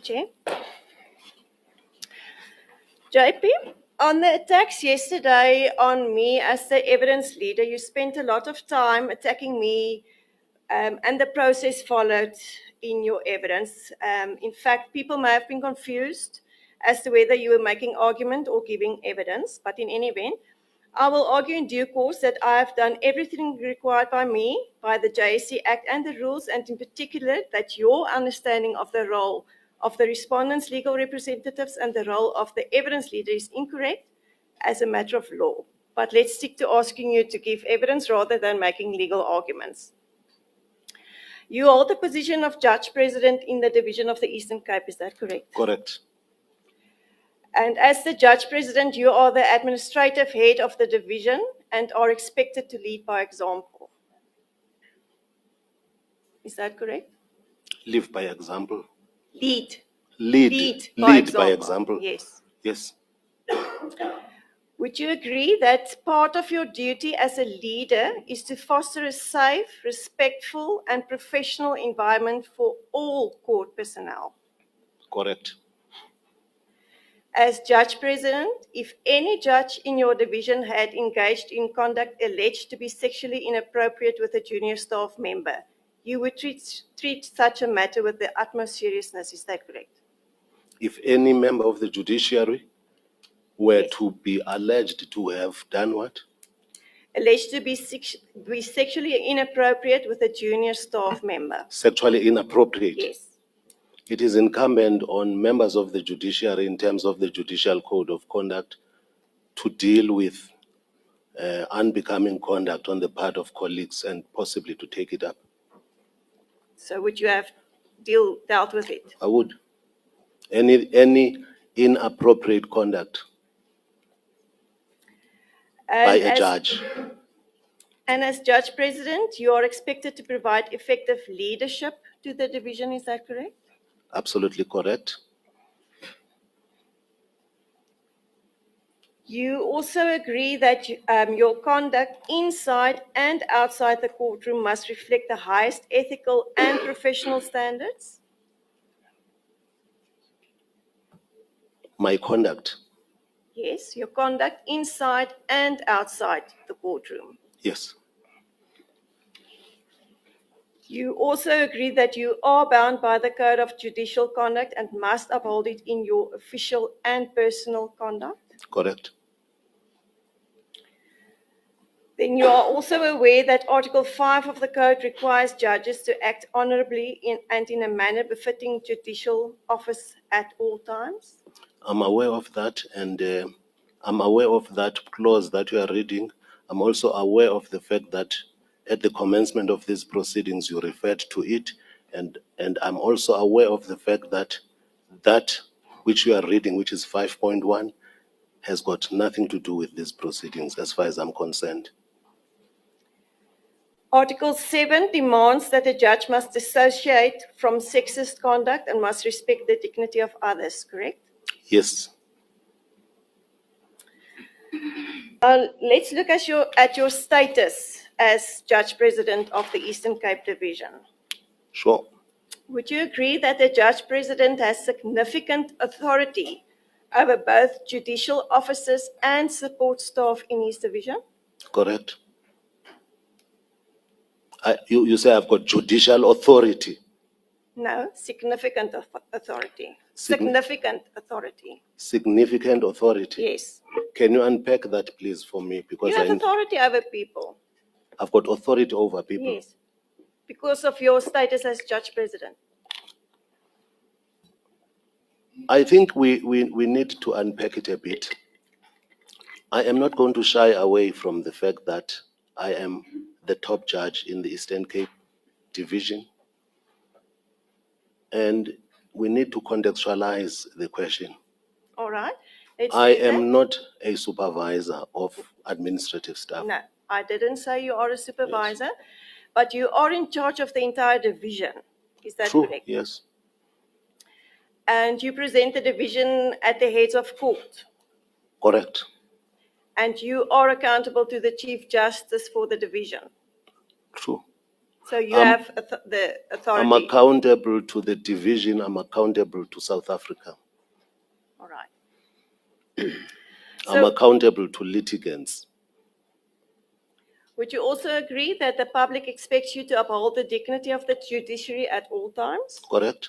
Mr. Chair. JP, on the attacks yesterday on me as the evidence leader, you spent a lot of time attacking me and the process followed in your evidence. In fact, people may have been confused as to whether you were making argument or giving evidence, but in any event, I will argue in due course that I have done everything required by me, by the JSC Act and the rules, and in particular that your understanding of the role of the respondents' legal representatives and the role of the evidence leader is incorrect as a matter of law. But let's stick to asking you to give evidence rather than making legal arguments. You hold the position of Judge President in the Division of the Eastern Cape, is that correct? Correct. And as the Judge President, you are the administrative head of the division and are expected to lead by example. Is that correct? Live by example. Lead. Lead by example. Yes. Yes. Would you agree that part of your duty as a leader is to foster a safe, respectful, and professional environment for all court personnel? Correct. As Judge President, if any judge in your division had engaged in conduct alleged to be sexually inappropriate with a junior staff member, you would treat such a matter with the utmost seriousness. Is that correct? If any member of the judiciary were to be alleged to have done what? Alleged to be sexually inappropriate with a junior staff member. Sexually inappropriate? Yes. It is incumbent on members of the judiciary in terms of the Judicial Code of Conduct to deal with unbecoming conduct on the part of colleagues and possibly to take it up. So would you have dealt with it? I would. Any inappropriate conduct by a judge. And as Judge President, you are expected to provide effective leadership to the division, is that correct? Absolutely correct. You also agree that your conduct inside and outside the courtroom must reflect the highest ethical and professional standards? My conduct? Yes, your conduct inside and outside the courtroom. Yes. You also agree that you are bound by the Code of Judicial Conduct and must uphold it in your official and personal conduct? Correct. Then you are also aware that Article 5 of the Code requires judges to act honorably and in a manner befitting judicial office at all times? I'm aware of that, and I'm aware of that clause that you are reading. I'm also aware of the fact that at the commencement of these proceedings, you referred to it, and I'm also aware of the fact that that which you are reading, which is 5.1, has got nothing to do with these proceedings as far as I'm concerned. Article 7 demands that a judge must dissociate from sexist conduct and must respect the dignity of others, correct? Yes. Let's look at your status as Judge President of the Eastern Cape Division. Sure. Would you agree that the Judge President has significant authority over both judicial officers and support staff in his division? Correct. You say I've got judicial authority. No, significant authority. Significant authority. Significant authority? Yes. Can you unpack that, please, for me? Because you have authority over people. I've got authority over people? Yes, because of your status as Judge President. I think we need to unpack it a bit. I am not going to shy away from the fact that I am the top judge in the Eastern Cape Division. And we need to contextualize the question. All right. I am not a supervisor of administrative staff. No, I didn't say you are a supervisor, yes. But you are in charge of the entire division. Is that True, correct? Yes. And you present the division at the heads of court? Correct. And you are accountable to the Chief Justice for the division? True. So you have the authority. I'm accountable to the division. I'm accountable to South Africa. All right. I'm accountable to litigants. Would you also agree that the public expects you to uphold the dignity of the judiciary at all times? Correct?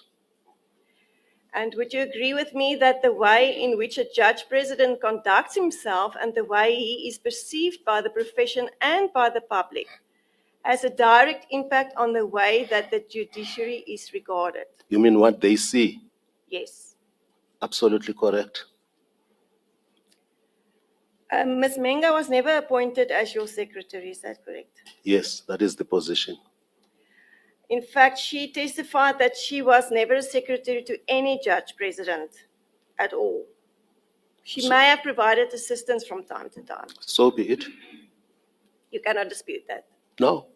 And would you agree with me that the way in which a judge president conducts himself and the way he is perceived by the profession and by the public has a direct impact on the way that the judiciary is regarded? You mean what they see? Yes. Absolutely correct. Ms. Menga was never appointed as your secretary, is that correct? Yes, that is the position. In fact, she testified that she was never a secretary to any judge president at all. She may have provided assistance from time to time. So be it. You cannot dispute that. No.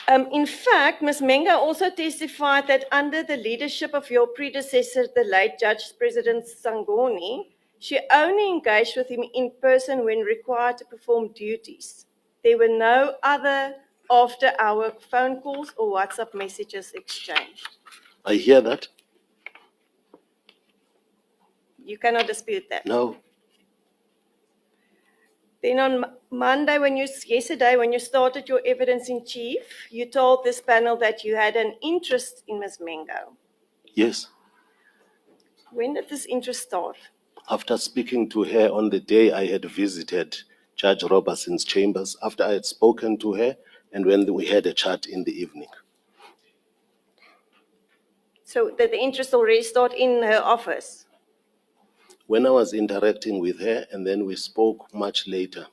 In fact, Ms. Menga also testified that under the leadership of your predecessor, the late Judge President Sangoni, she only engaged with him in person when required to perform duties. There were no other after-hour phone calls or WhatsApp messages exchanged. I hear that. You cannot dispute that. No. Then on yesterday, when you started your evidence in chief, you told this panel that you had an interest in Ms. Mengo. Yes. When did this interest start? After speaking to her on the day I had visited Judge Robertson's chambers, after I had spoken to her, and when we had a chat in the evening. So did the interest already start in her office? When I was interacting with her, and then we spoke much later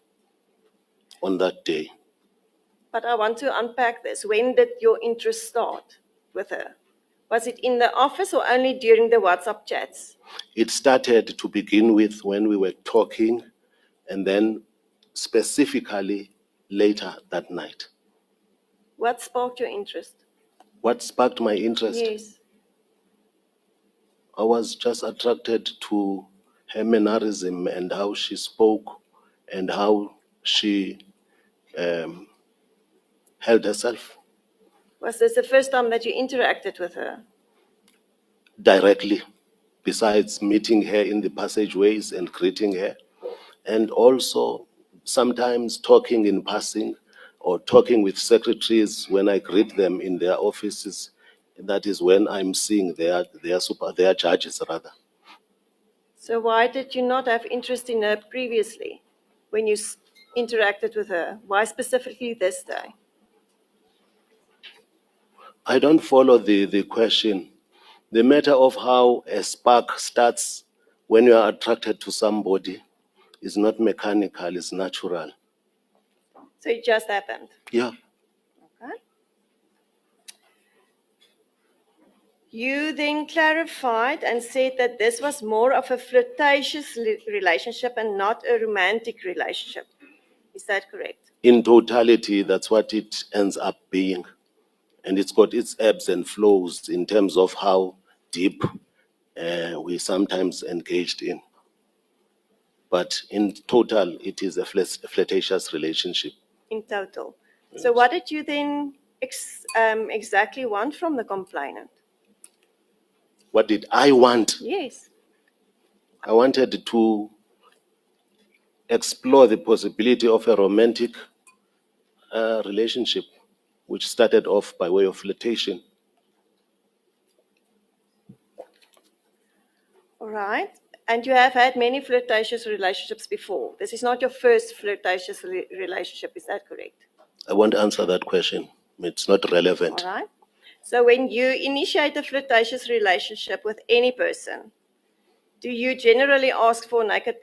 on that day. But I want to unpack this. When did your interest start with her? Was it in the office or only during the WhatsApp chats? It started to begin with when we were talking, and then specifically later that night. What sparked your interest? What sparked my interest? Yes. I was just attracted to her mannerism and how she spoke and how she held herself Was this the first time that you interacted with her? directly, besides meeting her in the passageways and greeting her, and also sometimes talking in passing or talking with secretaries when I greet them in their offices. That is when I'm seeing their judges rather. So why did you not have interest in her previously when you interacted with her? Why specifically this day? I don't follow the question. The matter of how a spark starts when you are attracted to somebody is not mechanical, it's natural. So it just happened? Yeah. Okay. You then clarified and said that this was more of a flirtatious relationship and not a romantic relationship. Is that correct? In totality, that's what it ends up being. And it's got its ebbs and flows in terms of how deep we sometimes engaged in. But in total, it is a flirtatious relationship. In total. Yes. So what did you then exactly want from the complainant? What did I want? Yes. I wanted to explore the possibility of a romantic relationship, which started off by way of flirtation. All right. And you have had many flirtatious relationships before. This is not your first flirtatious relationship, is that correct? I won't answer that question. It's not relevant. All right. So when you initiate a flirtatious relationship with any person, do you generally ask for naked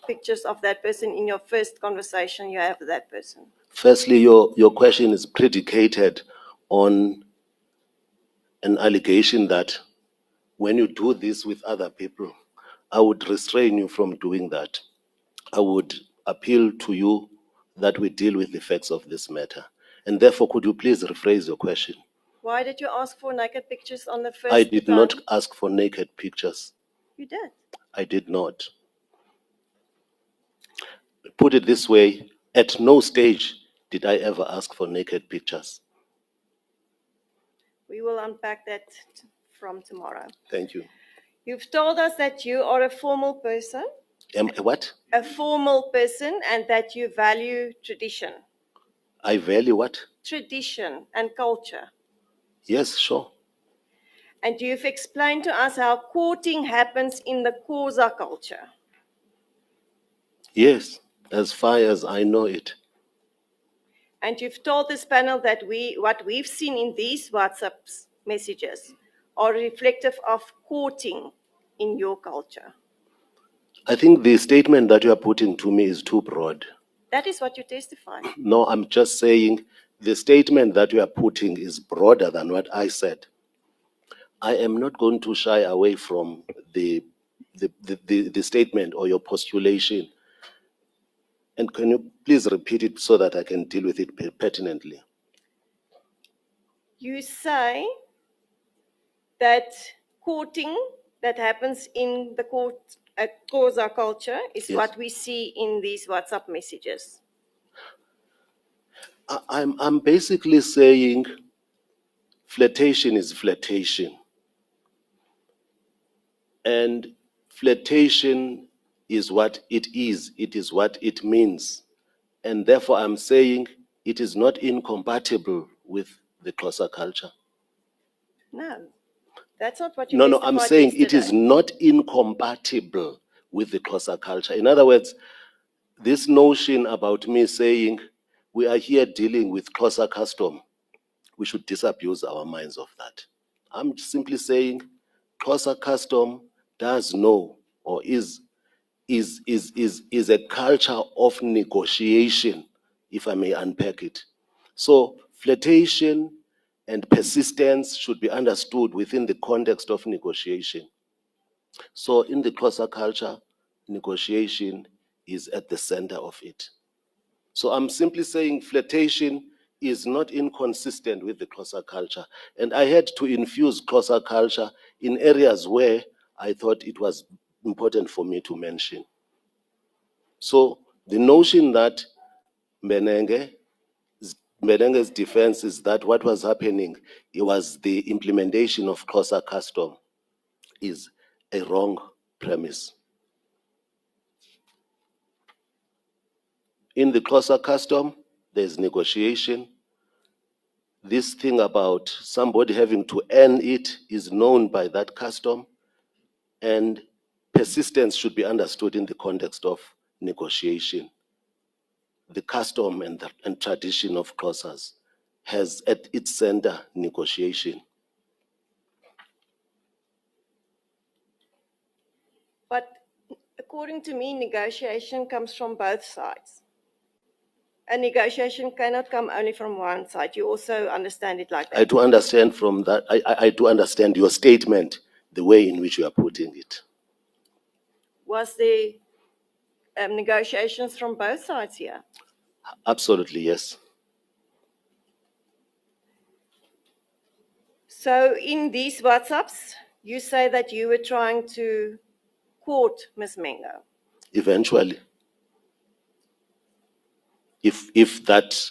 pictures of that person in your first conversation you have with that person? Firstly, your question is predicated on an allegation that when you do this with other people, I would restrain you from doing that. I would appeal to you that we deal with the facts of this matter. And therefore, could you please rephrase your question? Why did you ask for naked pictures on the first I did time? not ask for naked pictures. You did? I did not. Put it this way, at no stage did I ever ask for naked pictures. We will unpack that from tomorrow. Thank you. You've told us that you are a formal person, What? a formal person, and that you value tradition. I value what? Tradition and culture. Yes, sure. And you've explained to us how courting happens in the Xhosa culture. Yes, as far as I know it. And you've told this panel that what we've seen in these WhatsApp messages are reflective of courting in your culture. I think the statement that you are putting to me is too broad. That is what you testify. No, I'm just saying the statement that you are putting is broader than what I said. I am not going to shy away from the statement or your postulation. And can you please repeat it so that I can deal with it pertinently? You say that courting that happens in the Xhosa culture is Yes. what we see in these WhatsApp messages. I'm basically saying flirtation is flirtation. And flirtation is what it is what it means. And therefore, I'm saying it is not incompatible with the Xhosa culture. No, that's not what you No, testified I'm saying it is yesterday. not incompatible with the Xhosa culture. In other words, this notion about me saying we are here dealing with Xhosa custom, we should disabuse our minds of that. I'm simply saying Xhosa custom does know or is a culture of negotiation, if I may unpack it. So flirtation and persistence should be understood within the context of negotiation. So in the Xhosa culture, negotiation is at the center of it. So I'm simply saying flirtation is not inconsistent with the Xhosa culture. And I had to infuse Xhosa culture in areas where I thought it was important for me to mention. So the notion that Mbenenge's defense is that what was happening, it was the implementation of Xhosa custom, is a wrong premise. In the Xhosa custom, there's negotiation. This thing about somebody having to earn it is known by that custom, and persistence should be understood in the context of negotiation. The custom and tradition of Xhosas has at its center negotiation. But according to me, negotiation comes from both sides. A negotiation cannot come only from one side. You also understand it like that. I do understand from that. I do understand your statement, the way in which you are putting it. Was there negotiations from both sides here? Absolutely, yes. So in these WhatsApps, you say that you were trying to court Ms. Mengo. Eventually, if that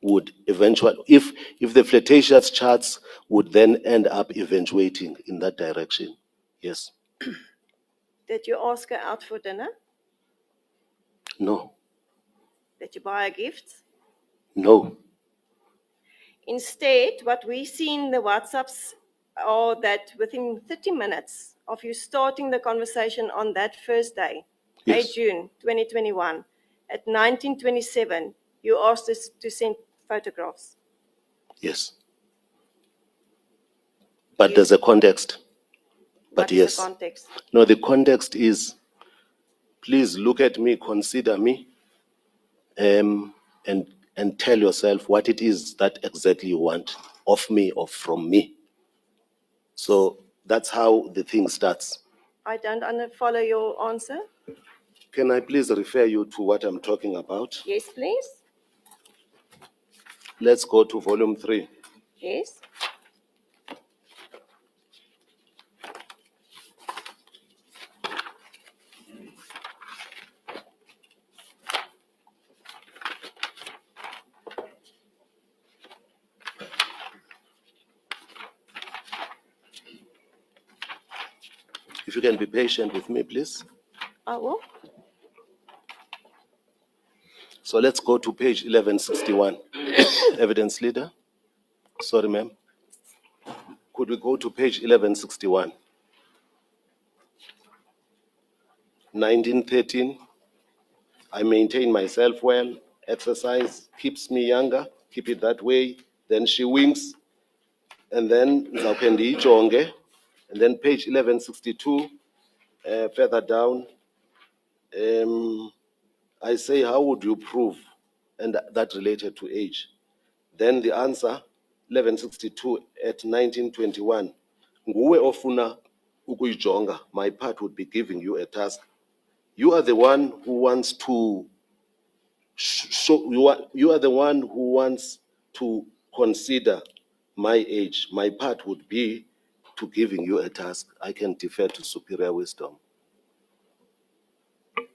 would eventually, if the flirtatious charts would then end up eventuating in that direction, yes. Did you ask her out for dinner? No, Did you buy her gifts? no. Instead, what we see in the WhatsApps are that within 30 minutes of you starting the conversation on that first day, Yes. 8 June 2021, at 19:27, you asked us to send photographs. Yes. But there's a context. But What is yes. the context? No, the context is, please look at me, consider me, and tell yourself what it is that exactly you want of me or from me. So that's how the thing starts. I don't follow your answer. Can I please refer you to what I'm talking about? Yes, please. Let's go to volume 3. Yes. If you can be patient with me, please. I will. So let's go to page 1161. Evidence leader. Sorry, ma'am. Could we go to page 1161? 1913. I maintain myself well. Exercise keeps me younger. Keep it that way. Then she winks. And then Zawupendi Jonge. And then page 1162, further down, I say, how would you prove? And that related to age. Then the answer, 1162 at 1921, nguwe ofuna ukuyijonga, my part would be giving you a task. You are the one who wants to show, you are the one who wants to consider my age. My part would be to giving you a task. I can defer to superior wisdom.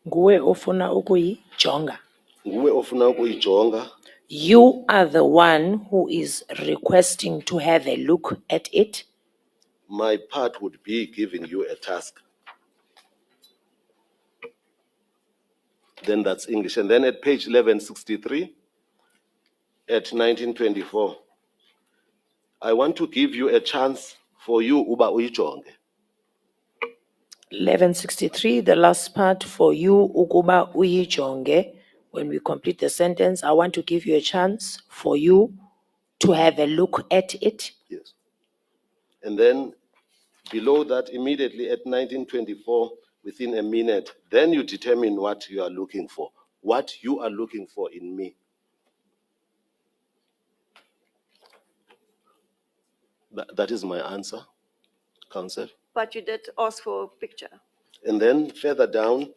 Nguwe ofuna ukuyijonga. Nguwe ofuna ukuyijonga. You are the one who is requesting to have a look at it. My part would be giving you a task. Then that's English. And then at page 1163, at 1924, I want to give you a chance for you uba uyijonge. 1163, the last part for you, ukuba uyijonge. When we complete the sentence, I want to give you a chance for you to have a look at it. Yes. And then below that, immediately at 1924, within a minute, then you determine what you are looking for. What you are looking for in me. That is my answer, counsel. But you did ask for a picture. And then further down,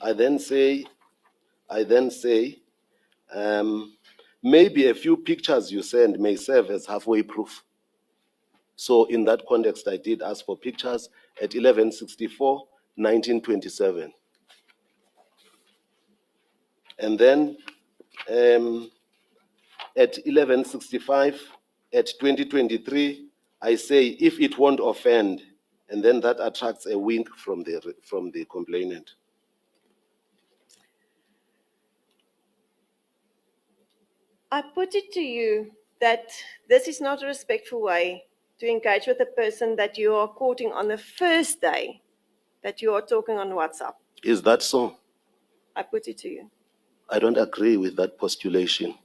I then say, maybe a few pictures you send may serve as halfway proof. So in that context, I did ask for pictures at 1164, 1927. And then at 1165, at 2023, I say, if it won't offend, and then that attracts a wink from the complainant. I put it to you that this is not a respectful way to engage with a person that you are courting on the first day that you are talking on WhatsApp. Is that so? I put it to you. I don't agree with that postulation.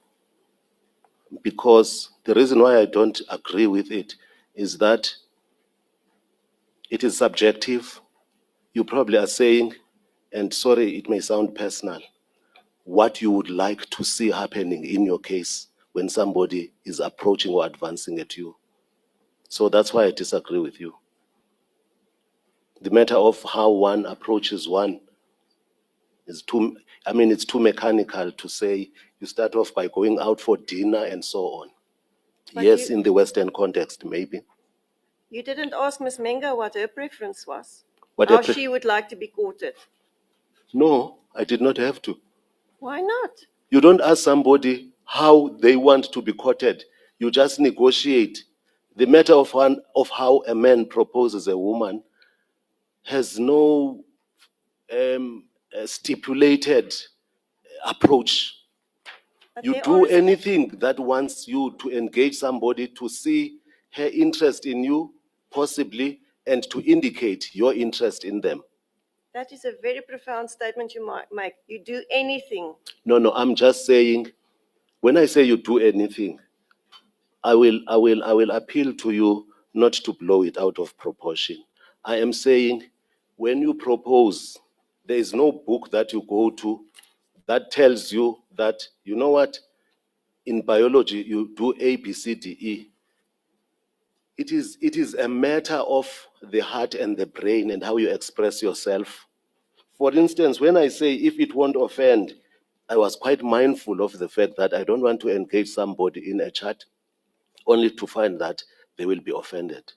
Because the reason why I don't agree with it is that it is subjective. You probably are saying, and sorry, it may sound personal, what you would like to see happening in your case when somebody is approaching or advancing at you. So that's why I disagree with you. The matter of how one approaches one is it's too mechanical to say you start off by going out for dinner and so on. But yes, you- in the Western context, maybe. You didn't ask Ms. Mbenenge what her preference was, What how her pre- she would like to be courted. No, I did not have to. Why not? You don't ask somebody how they want to be courted. You just negotiate. The matter of how a man proposes a woman has no stipulated approach. But You there do are- anything that wants you to engage somebody to see her interest in you, possibly, and to indicate your interest in them. That is a very profound statement you might make. You do anything. No, I'm just saying, when I say you do anything, I will appeal to you not to blow it out of proportion. I am saying, when you propose, there is no book that you go to that tells you that, you know what, in biology, you do A, B, C, D, E. It is a matter of the heart and the brain and how you express yourself. For instance, when I say, if it won't offend, I was quite mindful of the fact that I don't want to engage somebody in a chat only to find that they will be offended.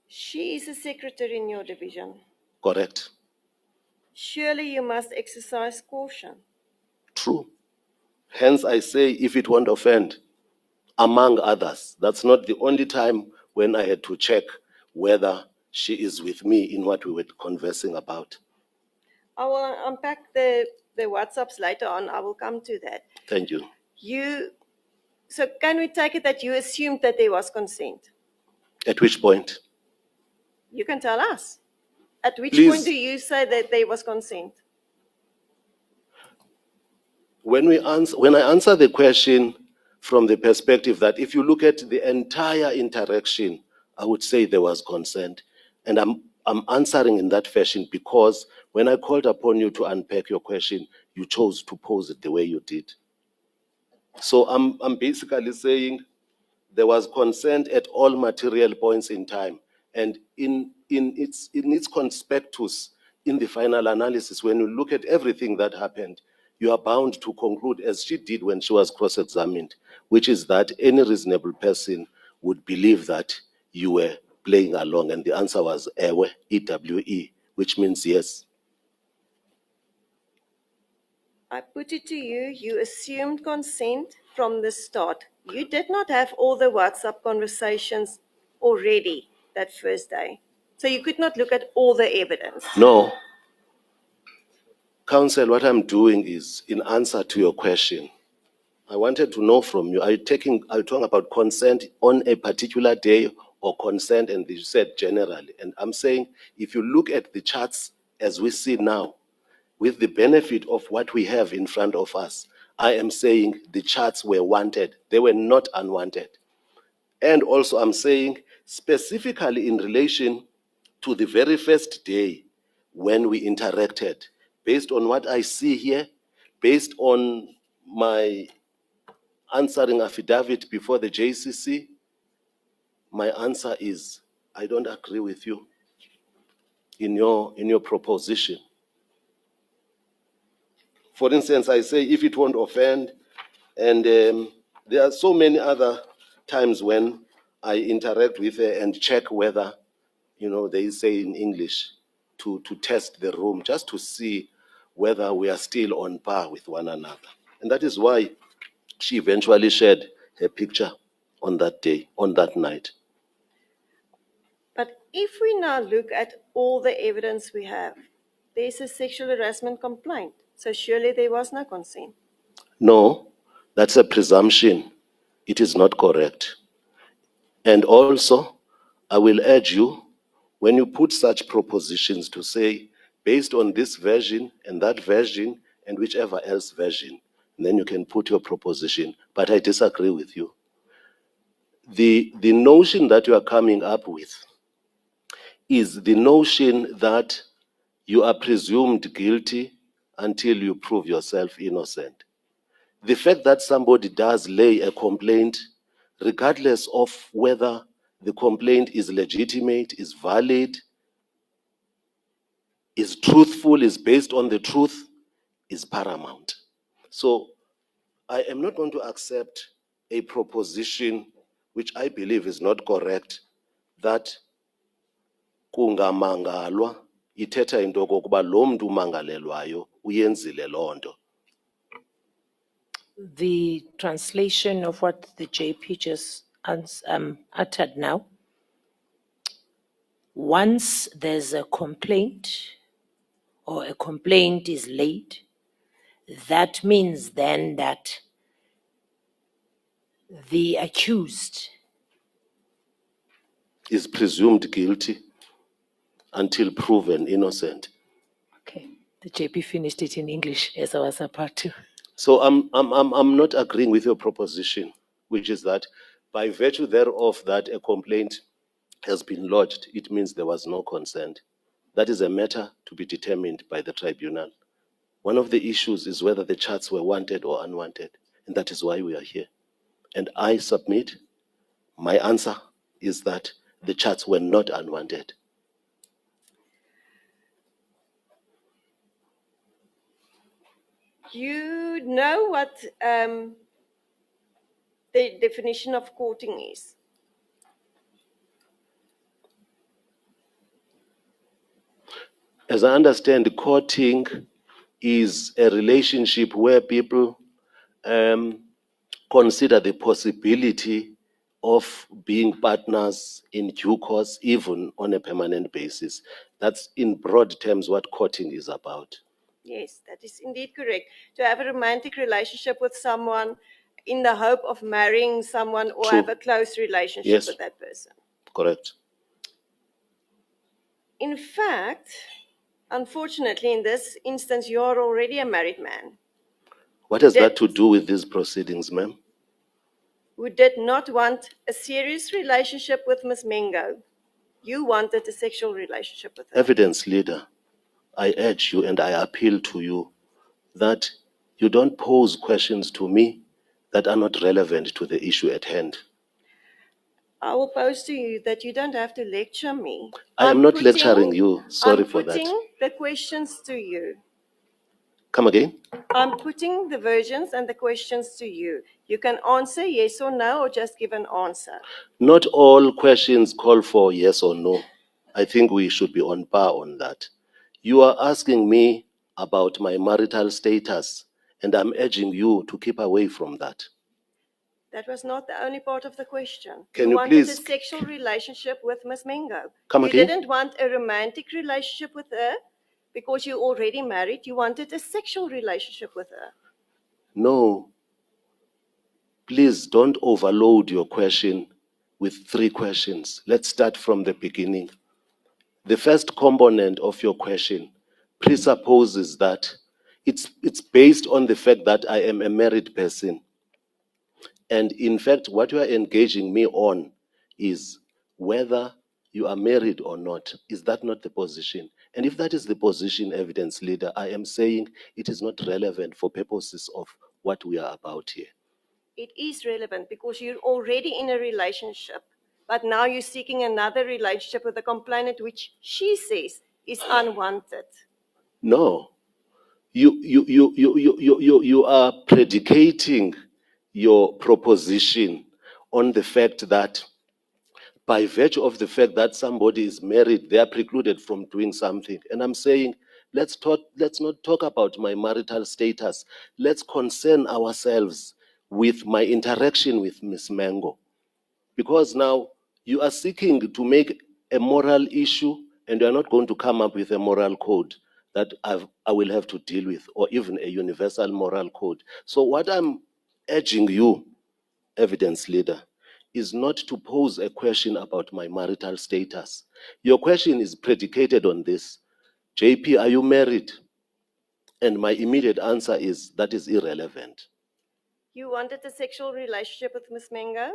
She is a secretary in your division. Correct? Surely you must exercise caution. True. Hence I say, if it won't offend, among others. That's not the only time when I had to check whether she is with me in what we were conversing about. I will unpack the WhatsApps later on. I will come to that. Thank you. So can we take it that you assumed that there was consent? At which point? You can tell us. At which Please. point do you say that there was consent? When I answer the question from the perspective that if you look at the entire interaction, I would say there was consent. And I'm answering in that fashion because when I called upon you to unpack your question, you chose to pose it the way you did. So I'm basically saying there was consent at all material points in time. And in its conspectus, in the final analysis, when you look at everything that happened, you are bound to conclude, as she did when she was cross-examined, which is that any reasonable person would believe that you were playing along. And the answer was ewe, EWE, which means yes. I put it to you, you assumed consent from the start. You did not have all the WhatsApp conversations already that first day. So you could not look at all the evidence. No. Counsel, what I'm doing is, in answer to your question, I wanted to know from you, are you talking about consent on a particular day or consent, and you said generally. And I'm saying, if you look at the charts as we see now, with the benefit of what we have in front of us, I am saying the charts were wanted. They were not unwanted. And also I'm saying, specifically in relation to the very first day when we interacted, based on what I see here, based on my answering affidavit before the JCC, my answer is, I don't agree with you in your proposition. For instance, I say, if it won't offend, and there are so many other times when I interact with her and check whether, they say in English, to test the room, just to see whether we are still on par with one another. And that is why she eventually shared her picture on that day, on that night. But if we now look at all the evidence we have, there's a sexual harassment complaint. So surely there was no consent. No, that's a presumption. It is not correct. And also, I will urge you, when you put such propositions, to say, based on this version and that version and whichever else version, then you can put your proposition. But I disagree with you. The notion that you are coming up with is the notion that you are presumed guilty until you prove yourself innocent. The fact that somebody does lay a complaint, regardless of whether the complaint is legitimate, is valid, is truthful, is based on the truth, is paramount. So I am not going to accept a proposition which I believe is not correct, that kungamangalwa ithetha into okokuba lo mntu umangalelwayo uyenzile loo nto. The translation of what the JP just uttered now. Once there's a complaint or a complaint is laid, that means then that the accused Is presumed guilty until proven innocent. Okay, the JP finished it in English as I was about to. So I'm not agreeing with your proposition, which is that by virtue thereof that a complaint has been lodged, it means there was no consent. That is a matter to be determined by the tribunal. One of the issues is whether the charts were wanted or unwanted, and that is why we are here. And I submit, my answer is that the charts were not unwanted. You know what the definition of courting is? As I understand, courting is a relationship where people consider the possibility of being partners in due course, even on a permanent basis. That's in broad terms what courting is about. Yes, that is indeed correct. To have a romantic relationship with someone in the hope of marrying someone or True. have a close relationship Yes. with that person. Correct. In fact, unfortunately, in this instance, you are already a married man What has Did- that to do with these proceedings, ma'am? who did not want a serious relationship with Ms. Mengo. You wanted a sexual relationship with her. Evidence leader, I urge you and I appeal to you that you don't pose questions to me that are not relevant to the issue at hand. I will pose to you that you don't have to lecture me. I am not lecturing you. Sorry I'm for that. putting the questions to you. Come again? I'm putting the versions and the questions to you. You can answer yes or no, or just give an answer. Not all questions call for yes or no. I think we should be on par on that. You are asking me about my marital status, and I'm urging you to keep away from that. That was not the only part of the question. Can you wanted please- a sexual relationship with Ms. Mengo. Come you again? didn't want a romantic relationship with her because you're already married. You wanted a sexual relationship with her. No. Please don't overload your question with 3 questions. Let's start from the beginning. The first component of your question presupposes that it's based on the fact that I am a married person. And in fact, what you are engaging me on is whether you are married or not. Is that not the position? And if that is the position, evidence leader, I am saying it is not relevant for purposes of what we are about here. It is relevant because you're already in a relationship, but now you're seeking another relationship with a complainant, which she says is unwanted. No. You are predicating your proposition on the fact that by virtue of the fact that somebody is married, they are precluded from doing something. And I'm saying, let's not talk about my marital status. Let's concern ourselves with my interaction with Ms. Mengo. Because now you are seeking to make a moral issue and you are not going to come up with a moral code that I will have to deal with, or even a universal moral code. So what I'm urging you, evidence leader, is not to pose a question about my marital status. Your question is predicated on this. JP, are you married? And my immediate answer is that is irrelevant. You wanted a sexual relationship with Ms. Mengo?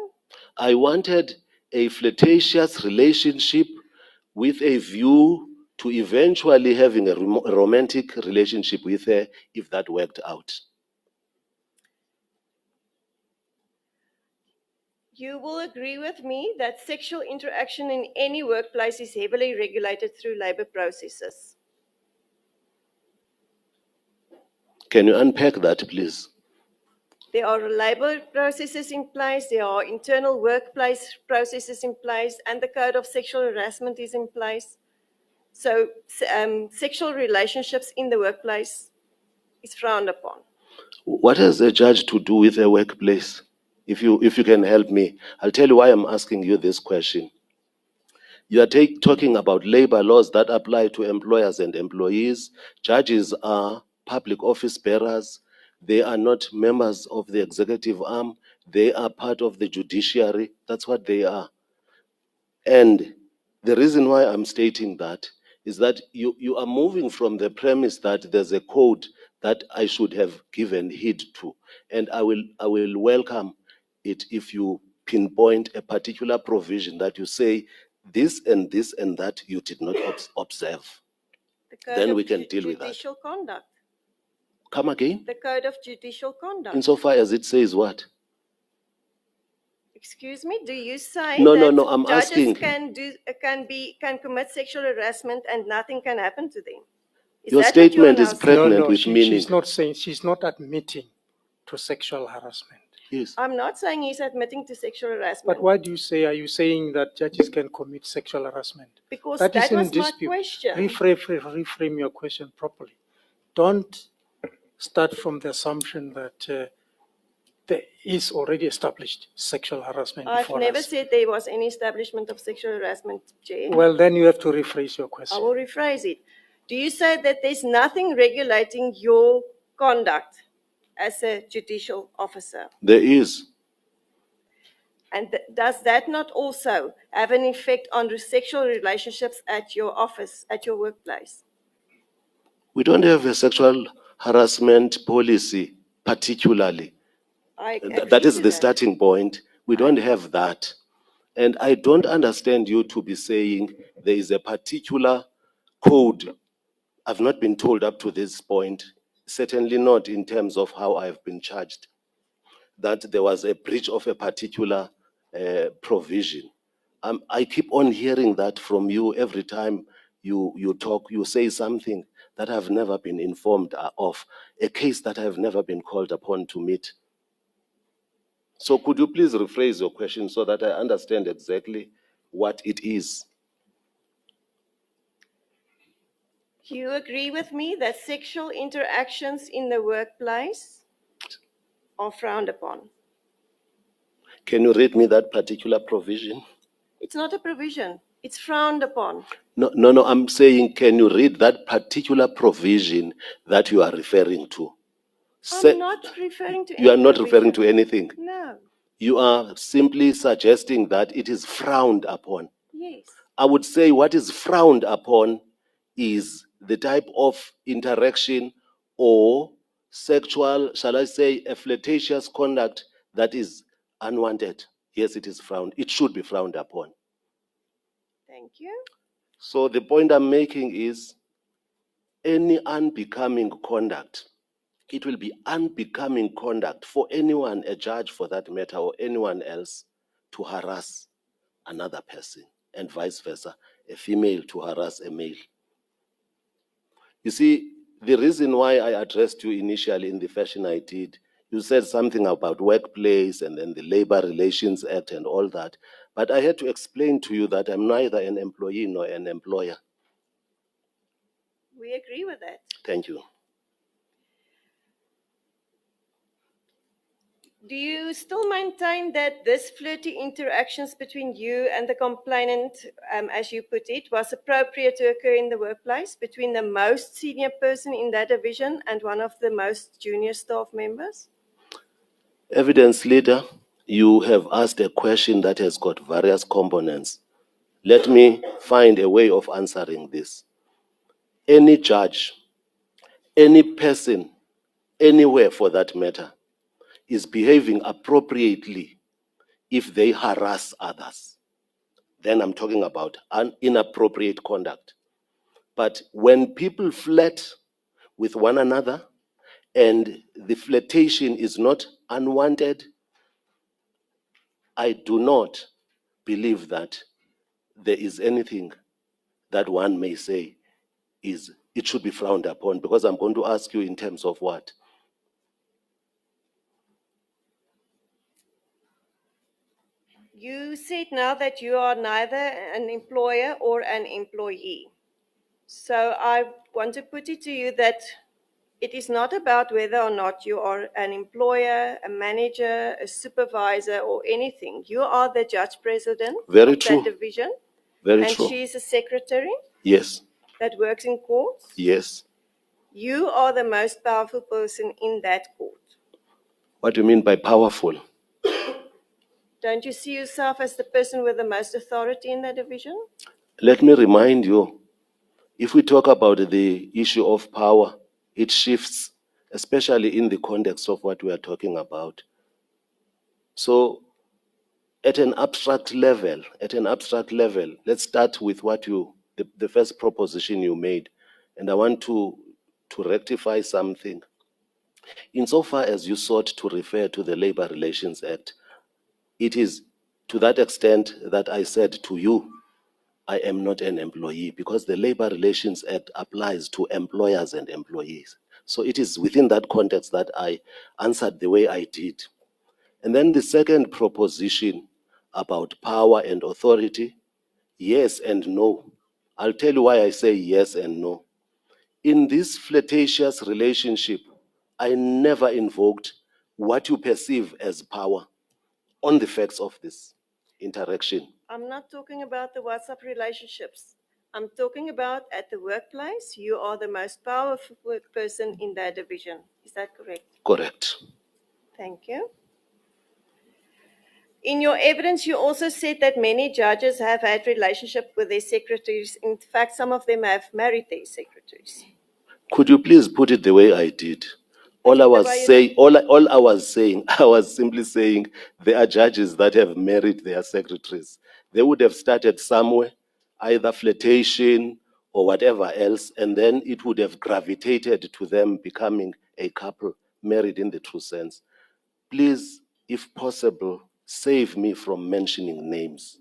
I wanted a flirtatious relationship with a view to eventually having a romantic relationship with her if that worked out. You will agree with me that sexual interaction in any workplace is heavily regulated through labor processes. Can you unpack that, please? There are labor processes in place, there are internal workplace processes in place, and the code of sexual harassment is in place. So sexual relationships in the workplace is frowned upon. What has a judge to do with a workplace? If you can help me, I'll tell you why I'm asking you this question. You are talking about labor laws that apply to employers and employees. Judges are public office bearers. They are not members of the executive arm. They are part of the judiciary. That's what they are. And the reason why I'm stating that is that you are moving from the premise that there's a code that I should have given heed to. And I will welcome it if you pinpoint a particular provision that you say this and this and that you did not observe. The code Then of we can deal with that. Judicial conduct. Come again? The code of judicial conduct. Insofar as it says what? Excuse me, do you say No, that I'm judges asking. can commit sexual harassment and nothing can happen to them? Is Your that what you are statement now is saying? pregnant with meaning. She's not saying, she's not admitting to sexual harassment. Yes. I'm not saying he's admitting to sexual harassment. But why do you say, are you saying that judges can commit sexual harassment? Because That is that in was my dispute. question. Reframe your question properly. Don't start from the assumption that there is already established sexual harassment I've before never us. said there was any establishment of sexual harassment, Chair. Well, then you have to rephrase your I question. will rephrase it. Do you say that there's nothing regulating your conduct as a judicial officer? There is. And does that not also have an effect on the sexual relationships at your office, at your workplace? We don't have a sexual harassment policy, particularly. I That agree is to the that. starting point. We don't have that. And I don't understand you to be saying there is a particular code. I've not been told up to this point, certainly not in terms of how I've been charged, that there was a breach of a particular provision. I keep on hearing that from you every time you talk, you say something that I've never been informed of, a case that I've never been called upon to meet. So could you please rephrase your question so that I understand exactly what it is? You agree with me that sexual interactions in the workplace are frowned upon? Can you read me that particular provision? It's not a provision, it's frowned upon. No, I'm saying, can you read that particular provision that you are referring to? I'm not referring to You are any not referring to provision. anything. No, You are simply suggesting that it is frowned upon. yes. I would say what is frowned upon is the type of interaction or sexual, shall I say, a flirtatious conduct that is unwanted. Yes, it is frowned. It should be frowned upon. Thank you. So the point I'm making is any unbecoming conduct, it will be unbecoming conduct for anyone, a judge for that matter, or anyone else to harass another person, and vice versa, a female to harass a male. You see, the reason why I addressed you initially in the fashion I did, you said something about workplace and then the Labor Relations Act and all that, but I had to explain to you that I'm neither an employee nor an employer. We agree with that. Thank you. Do you still maintain that this flirty interactions between you and the complainant, as you put it, was appropriate to occur in the workplace between the most senior person in that division and one of the most junior staff members? Evidence leader, you have asked a question that has got various components. Let me find a way of answering this. Any judge, any person, anywhere for that matter, is behaving appropriately if they harass others. Then I'm talking about an inappropriate conduct. But when people flirt with one another and the flirtation is not unwanted, I do not believe that there is anything that one may say is it should be frowned upon, because I'm going to ask you in terms of what? You said now that you are neither an employer or an employee. So I want to put it to you that it is not about whether or not you are an employer, a manager, a supervisor, or anything. You are the judge president Very of true. that division, Very and true. she is a secretary Yes, that works in courts. yes. You are the most powerful person in that court. What do you mean by powerful? Don't you see yourself as the person with the most authority in that division? Let me remind you, if we talk about the issue of power, it shifts, especially in the context of what we are talking about. So at an abstract level, let's start with what the first proposition you made. And I want to rectify something. Insofar as you sought to refer to the Labor Relations Act, it is to that extent that I said to you, I am not an employee, because the Labor Relations Act applies to employers and employees. So it is within that context that I answered the way I did. And then the second proposition about power and authority, yes and no. I'll tell you why I say yes and no. In this flirtatious relationship, I never invoked what you perceive as power on the facts of this interaction. I'm not talking about the WhatsApp relationships. I'm talking about at the workplace, you are the most powerful person in that division. Is that correct? Correct. Thank you. In your evidence, you also said that many judges have had relationship with their secretaries. In fact, some of them have married their secretaries. Could you please put it the way I did? All I was saying, all I was saying, I was simply saying there are judges that have married their secretaries. They would have started somewhere, either flirtation or whatever else, and then it would have gravitated to them becoming a couple, married in the true sense. Please, if possible, save me from mentioning names.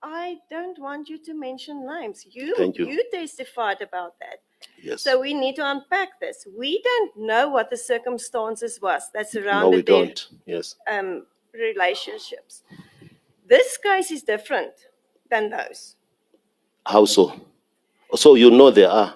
I don't want you to mention names. Thank you. You testified about that. Yes. So we need to unpack this. We don't know what the circumstances was that No, we surrounded their don't. Yes. relationships. This case is different than those. How so? So you know there are.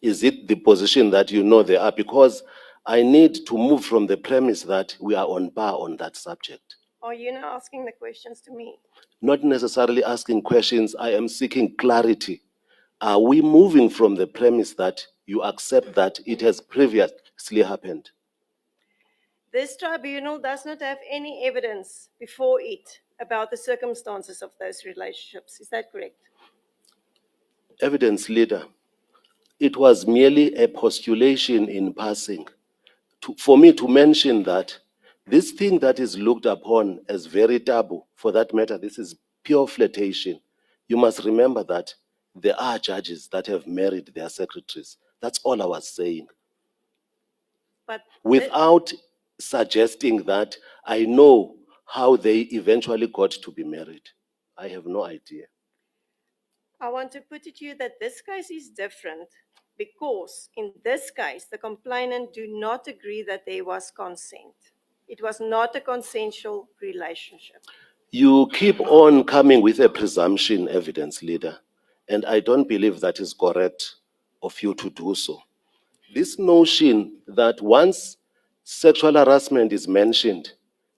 Is it the position that you know there are? Because I need to move from the premise that we are on par on that subject. Are you now asking the questions to me? Not necessarily asking questions, I am seeking clarity. Are we moving from the premise that you accept that it has previously happened? This tribunal does not have any evidence before it about the circumstances of those relationships. Is that correct? Evidence leader, it was merely a postulation in passing for me to mention that this thing that is looked upon as very taboo, for that matter, this is pure flirtation. You must remember that there are judges that have married their secretaries. That's all I was saying. But Without suggesting that I know how they eventually got to be married. I have no idea. I want to put it to you that this case is different because in this case, the complainant do not agree that there was consent. It was not a consensual relationship. You keep on coming with a presumption, evidence leader, and I don't believe that is correct of you to do so. This notion that once sexual harassment is mentioned,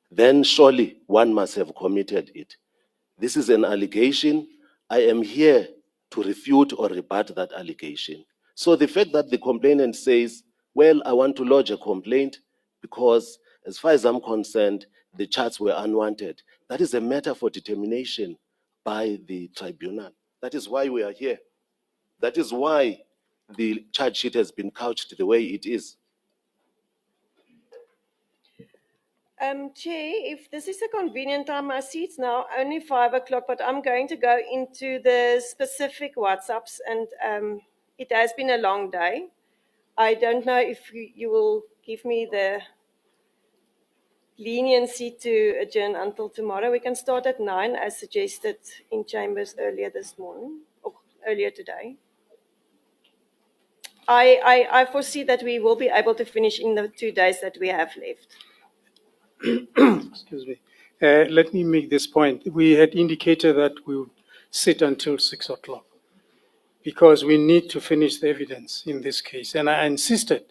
then surely one must have committed it. This is an allegation. I am here to refute or rebut that allegation. So the fact that the complainant says, well, I want to lodge a complaint because as far as I'm concerned, the chats were unwanted. That is a matter for determination by the tribunal. That is why we are here. That is why the charge sheet has been couched the way it is. Chair, if this is a convenient time, I see it's now only 5 o'clock, but I'm going to go into the specific WhatsApps, and it has been a long day. I don't know if you will give me the leniency to adjourn until tomorrow. We can start at 9 as suggested in chambers earlier this morning, or earlier today. I foresee that we will be able to finish in the 2 days that we have left. Excuse me. Let me make this point. We had indicated that we would sit until 6 o'clock because we need to finish the evidence in this case. And I insisted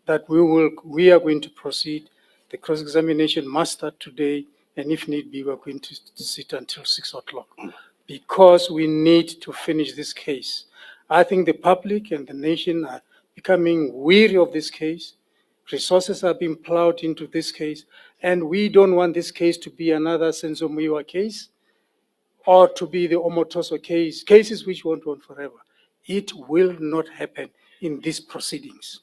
that we are going to proceed. The cross-examination must start today, and if need be, we're going to sit until 6 o'clock because we need to finish this case. I think the public and the nation are becoming weary of this case. Resources are being plowed into this case, and we don't want this case to be another Senzomuiwa case or to be the Omotoso case, cases which won't run forever. It will not happen in these proceedings.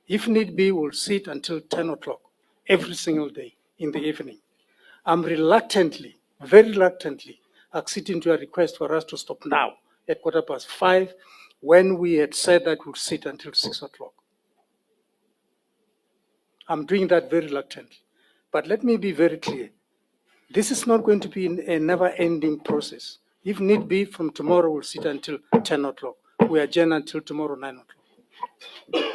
If need be, we'll sit until 10 o'clock every single day in the evening. I'm reluctantly, very reluctantly, acceding to a request for us to stop now at 5:15 when we had said that we'll sit until 6 o'clock. I'm doing that very reluctantly. But let me be very clear. This is not going to be a never-ending process. If need be, from tomorrow we'll sit until 10 o'clock. We adjourn until tomorrow 9 o'clock.